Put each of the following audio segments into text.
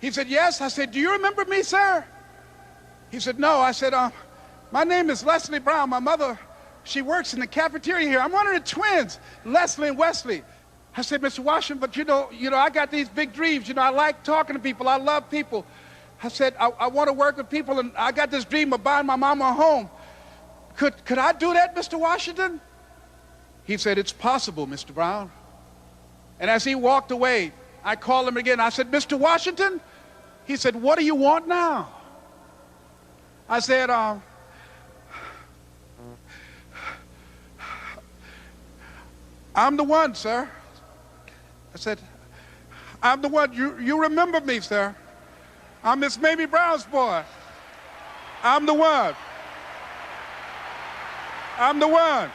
He said, yes. I said, do you remember me, sir? He said, no. I said, my name is Leslie Brown. My mother, she works in the cafeteria here. I'm one of the twins, Leslie and Wesley. I said, Mr. Washington, but you know, I got these big dreams. You know, I like talking to people. I love people. I said, I want to work with people, and I got this dream of buying my mama a home. Could I do that, Mr. Washington? He said, it's possible, Mr. Brown. And as he walked away, I called him again. I said, Mr. Washington? He said, what do you want now? I said, I'm the one, sir. I said, I'm the one. You remember me, sir. I'm Miss Mamie Brown's boy. I'm the one. I'm the one.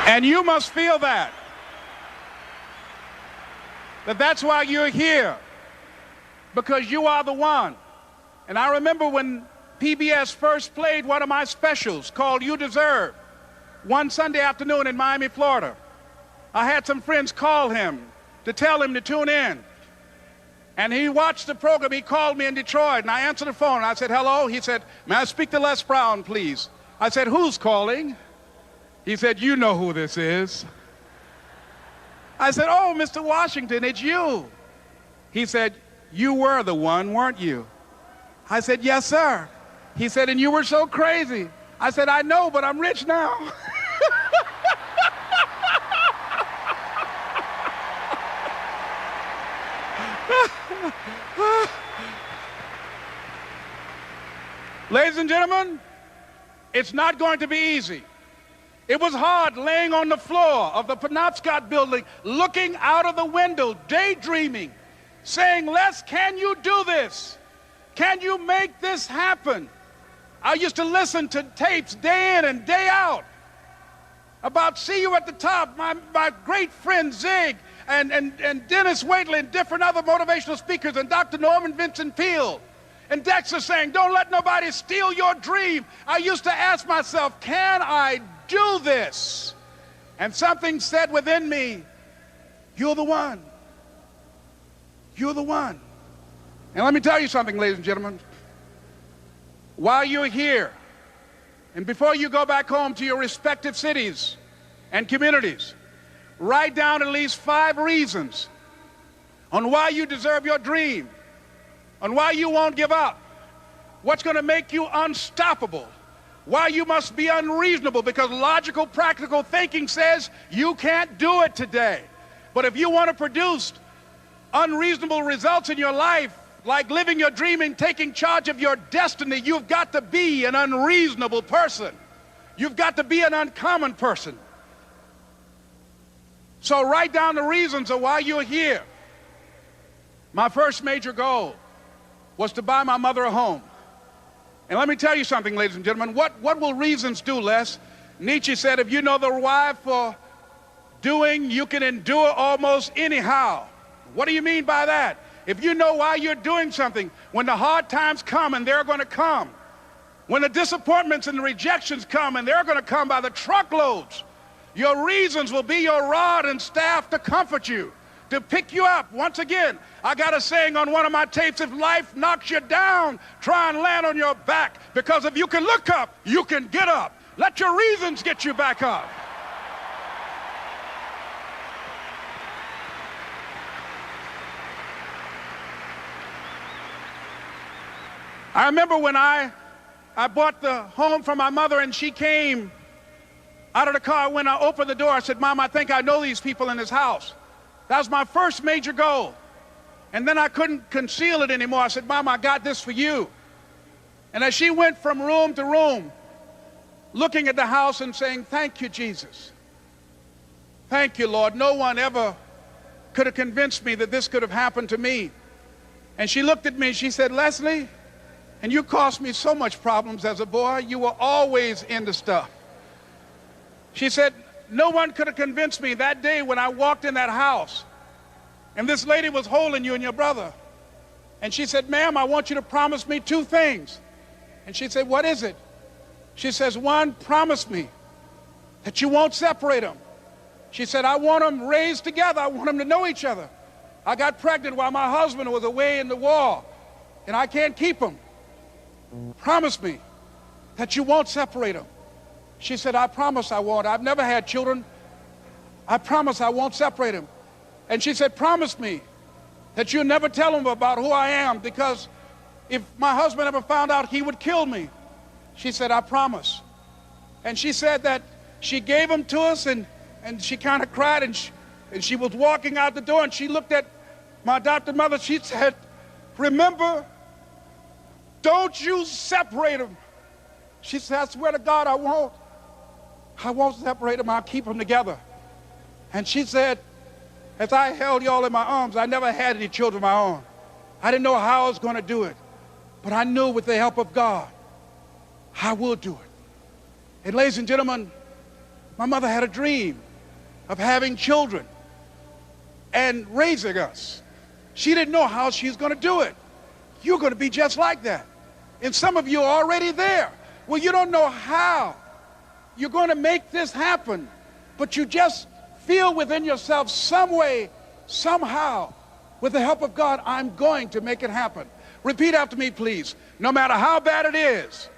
And you must feel that's why you're here, because you are the one. And I remember when PBS first played one of my specials called You Deserve, one Sunday afternoon in Miami, Florida. I had some friends call him to tell him to tune in. And he watched the program. He called me in Detroit, and I answered the phone. I said, hello. He said, may I speak to Les Brown, please? I said, who's calling? He said, you know who this is. I said, oh, Mr. Washington, it's you. He said, you were the one, weren't you? I said, yes, sir. He said, and you were so crazy. I said, I know, but I'm rich now. Ladies and gentlemen, it's not going to be easy. It was hard laying on the floor of the Penobscot building, looking out of the window, daydreaming, saying, Les, can you do this? Can you make this happen? I used to listen to tapes day in and day out about See You at the Top, my great friend Zig and Dennis Waitley and different other motivational speakers and Dr. Norman Vincent Peale. And Dexter saying, don't let nobody steal your dream. I used to ask myself, can I do this? And something said within me, you're the one. You're the one. And let me tell you something, ladies and gentlemen. While you're here, and before you go back home to your respective cities and communities, write down at least 5 reasons on why you deserve your dream, on why you won't give up, what's going to make you unstoppable, why you must be unreasonable, because logical, practical thinking says you can't do it today. But if you want to produce unreasonable results in your life, like living your dream and taking charge of your destiny, you've got to be an unreasonable person. You've got to be an uncommon person. So write down the reasons of why you're here. My first major goal was to buy my mother a home. And let me tell you something, ladies and gentlemen. What will reasons do, Les? Nietzsche said, if you know the why for doing, you can endure almost anyhow. What do you mean by that? If you know why you're doing something, when the hard times come, and they're going to come, when the disappointments and the rejections come, and they're going to come by the truckloads, your reasons will be your rod and staff to comfort you, to pick you up. Once again, I got a saying on one of my tapes, if life knocks you down, try and land on your back, because if you can look up, you can get up. Let your reasons get you back up. I remember when I bought the home for my mother, and she came out of the car. When I opened the door, I said, Mom, I think I know these people in this house. That was my first major goal. And then I couldn't conceal it anymore. I said, Mom, I got this for you. And as she went from room to room, looking at the house and saying, thank you, Jesus. Thank you, Lord. No one ever could have convinced me that this could have happened to me. And she looked at me and she said, Leslie, and you caused me so much problems as a boy. You were always into stuff. She said, no one could have convinced me that day when I walked in that house and this lady was holding you and your brother. And she said, ma'am, I want you to promise me two things. And she said, what is it? She says, one, promise me that you won't separate them. She said, I want them raised together. I want them to know each other. I got pregnant while my husband was away in the war, and I can't keep them. Promise me that you won't separate them. She said, I promise I won't. I've never had children. I promise I won't separate them. And she said, promise me that you'll never tell them about who I am, because if my husband ever found out, he would kill me. She said, I promise. And she said that she gave them to us, and she kind of cried, and she was walking out the door, and she looked at my adopted mother. She said, remember, don't you separate them. She said, I swear to God, I won't separate them. I'll keep them together. And she said, as I held y'all in my arms, I never had any children of my own. I didn't know how I was going to do it, but I knew with the help of God, I will do it. And ladies and gentlemen, my mother had a dream of having children and raising us. She didn't know how she was going to do it. You're going to be just like that. And some of you are already there. Well, you don't know how you're going to make this happen, but you just feel within yourself some way, somehow, with the help of God, I'm going to make it happen. Repeat after me, please. No matter how bad it is,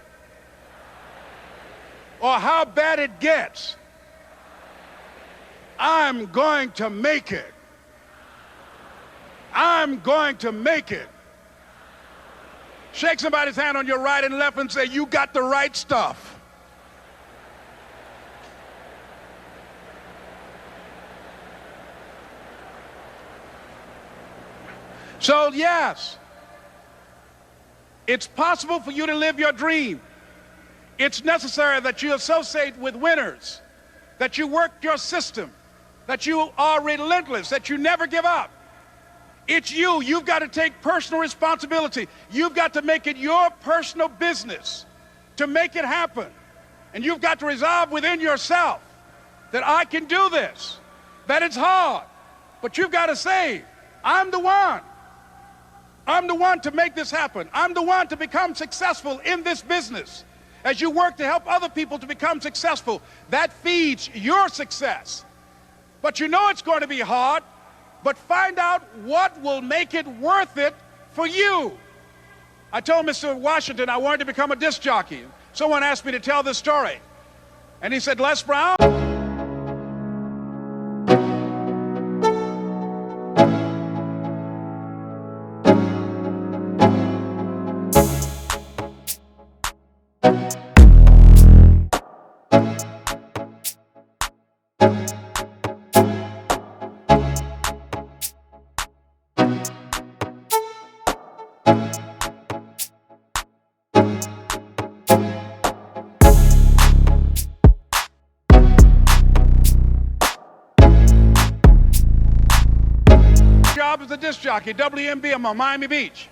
or how bad it gets, I'm going to make it. I'm going to make it. Shake somebody's hand on your right and left and say, you got the right stuff. So yes, it's possible for you to live your dream. It's necessary that you associate with winners, that you work your system, that you are relentless, that you never give up. It's you. You've got to take personal responsibility. You've got to make it your personal business to make it happen. And you've got to resolve within yourself that I can do this, that it's hard, but you've got to say, I'm the one. I'm the one to make this happen. I'm the one to become successful in this business. As you work to help other people to become successful, that feeds your success. But you know it's going to be hard, but find out what will make it worth it for you. I told Mr. Washington I wanted to become a disc jockey. Someone asked me to tell this story. And he said, Les Brown, job as a disc jockey, WMB, I'm on Miami Beach.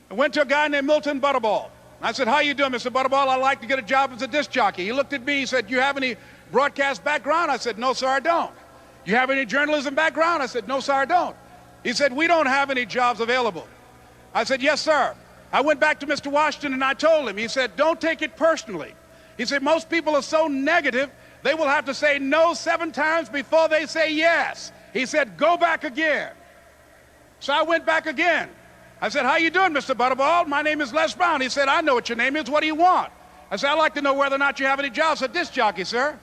I went to a guy named Milton Butterball. I said, how you doing, Mr. Butterball? I'd like to get a job as a disc jockey. He looked at me, he said, you have any broadcast background? I said, no, sir, I don't. You have any journalism background? I said, no, sir, I don't. He said, we don't have any jobs available. I said, yes, sir. I went back to Mr. Washington and I told him, he said, don't take it personally. He said, most people are so negative, they will have to say no 7 times before they say yes. He said, go back again. So I went back again. I said, how you doing, Mr. Butterball? My name is Les Brown. He said, I know what your name is. What do you want? I said, I'd like to know whether or not you have any jobs as a disc jockey, sir.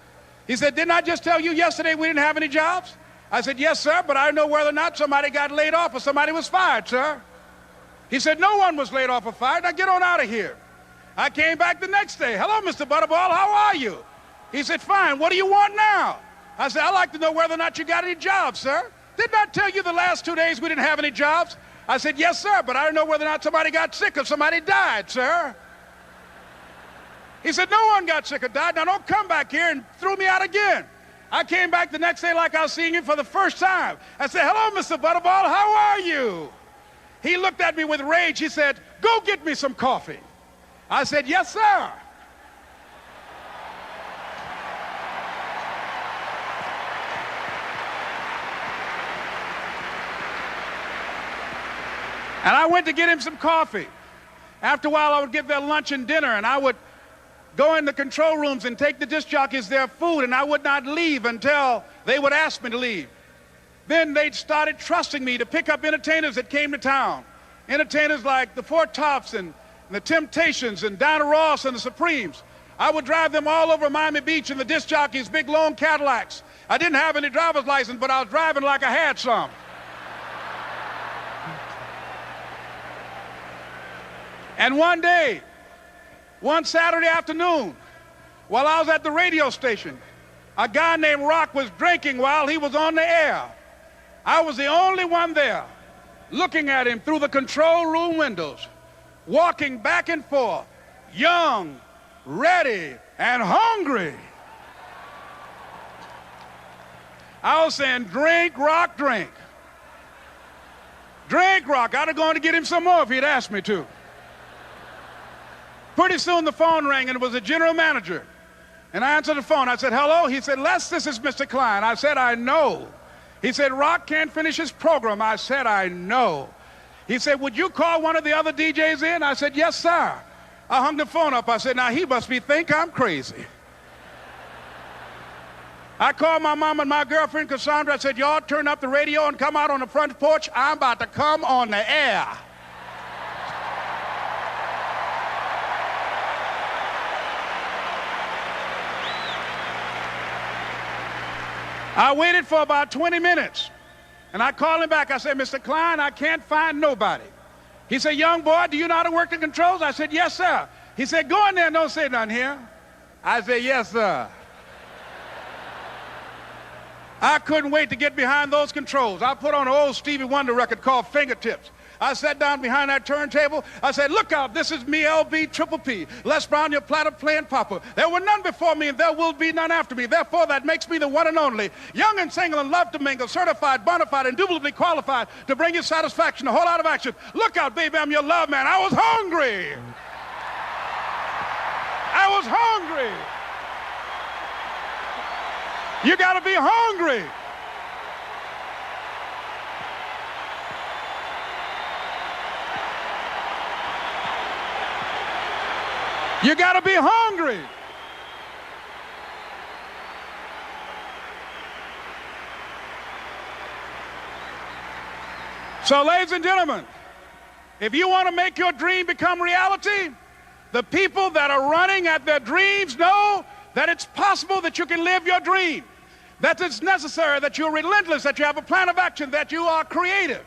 He said, didn't I just tell you yesterday we didn't have any jobs? I said, yes, sir, but I know whether or not somebody got laid off or somebody was fired, sir. He said, no one was laid off or fired. Now get on out of here. I came back the next day. Hello, Mr. Butterball, how are you? He said, fine, what do you want now? I said, I'd like to know whether or not you got any jobs, sir. Didn't I tell you the last 2 days we didn't have any jobs? I said, yes, sir, but I don't know whether or not somebody got sick or somebody died, sir. He said, no one got sick or died. Now don't come back here and throw me out again. I came back the next day like I was seeing him for the first time. I said, hello, Mr. Butterball, how are you? He looked at me with rage. He said, go get me some coffee. I said, yes, sir. And I went to get him some coffee. After a while, I would get their lunch and dinner, and I would go in the control rooms and take the disc jockeys their food, and I would not leave until they would ask me to leave. Then they started trusting me to pick up entertainers that came to town. Entertainers like the Four Tops and the Temptations and Diana Ross and the Supremes. I would drive them all over Miami Beach in the disc jockeys' big long Cadillacs. I didn't have any driver's license, but I was driving like I had some. And one day, one Saturday afternoon, while I was at the radio station, a guy named Rock was drinking while he was on the air. I was the only one there, looking at him through the control room windows, walking back and forth, young, ready, and hungry. I was saying, drink, Rock, drink. Drink, Rock. I'd have gone to get him some more if he'd asked me to. Pretty soon the phone rang, and it was the general manager. And I answered the phone. I said, hello? He said, Les, this is Mr. Klein. I said, I know. He said, Rock can't finish his program. I said, I know. He said, would you call one of the other DJs in? I said, yes, sir. I hung the phone up. I said, now he must think I'm crazy. I called my mom and my girlfriend, Cassandra. I said, y'all turn up the radio and come out on the front porch. I'm about to come on the air. I waited for about 20 minutes, and I called him back. I said, Mr. Klein, I can't find nobody. He said, young boy, do you know how to work the controls? I said, yes, sir. He said, go in there and don't say nothing here. I said, yes, sir. I couldn't wait to get behind those controls. I put on an old Stevie Wonder record called Fingertips. I sat down behind that turntable. I said, look out, this is me, LB, Triple P, Les Brown, your platter playing papa. There were none before me, and there will be none after me. Therefore, that makes me the one and only, young and single and love to mingle, certified, bona fide, indubitably qualified to bring you satisfaction, a whole lot of action. Look out, baby, I'm your love man. I was hungry. I was hungry. You got to be hungry. You got to be hungry. So, ladies and gentlemen, if you want to make your dream become reality, the people that are running at their dreams know that it's possible that you can live your dream, that it's necessary, that you're relentless, that you have a plan of action, that you are creative.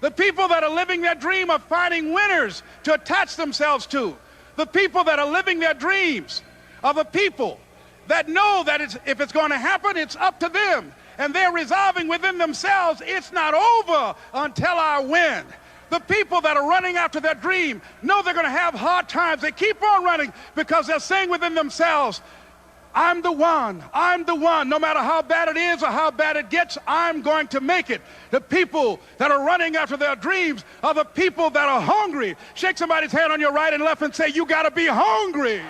The people that are living their dream are finding winners to attach themselves to. The people that are living their dreams are the people that know that if it's going to happen, it's up to them. And they're resolving within themselves, it's not over until I win. The people that are running after their dream know they're going to have hard times. They keep on running because they're saying within themselves, I'm the one, no matter how bad it is or how bad it gets, I'm going to make it. The people that are running after their dreams are the people that are hungry. Shake somebody's hand on your right and left and say, you got to be hungry.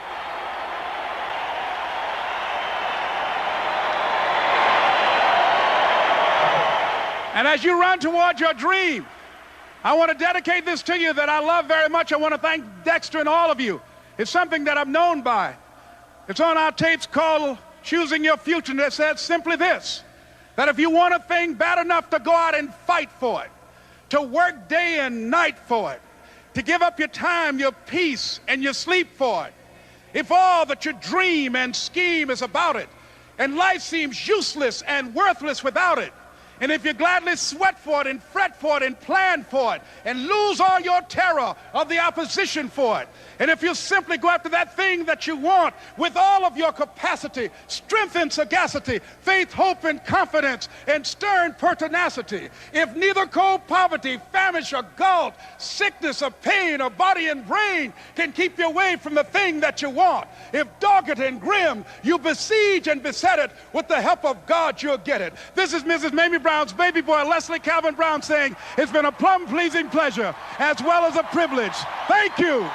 And as you run toward your dream, I want to dedicate this to you that I love very much. I want to thank Dexter and all of you. It's something that I'm known by. It's on our tapes called Choosing Your Future, and it says simply this, that if you want a thing bad enough to go out and fight for it, to work day and night for it, to give up your time, your peace, and your sleep for it, if all that you dream and scheme is about it, and life seems useless and worthless without it, and if you gladly sweat for it and fret for it and plan for it and lose all your terror of the opposition for it, and if you simply go after that thing that you want with all of your capacity, strength and sagacity, faith, hope and confidence, and stern pertinacity, if neither cold poverty, famish or gulf, sickness or pain or body and brain can keep you away from the thing that you want, if dogged and grim you besiege and beset it, with the help of God you'll get it. This is Mrs. Mamie Brown's baby boy, Leslie Calvin Brown, saying it's been a plumb pleasing pleasure as well as a privilege. Thank you.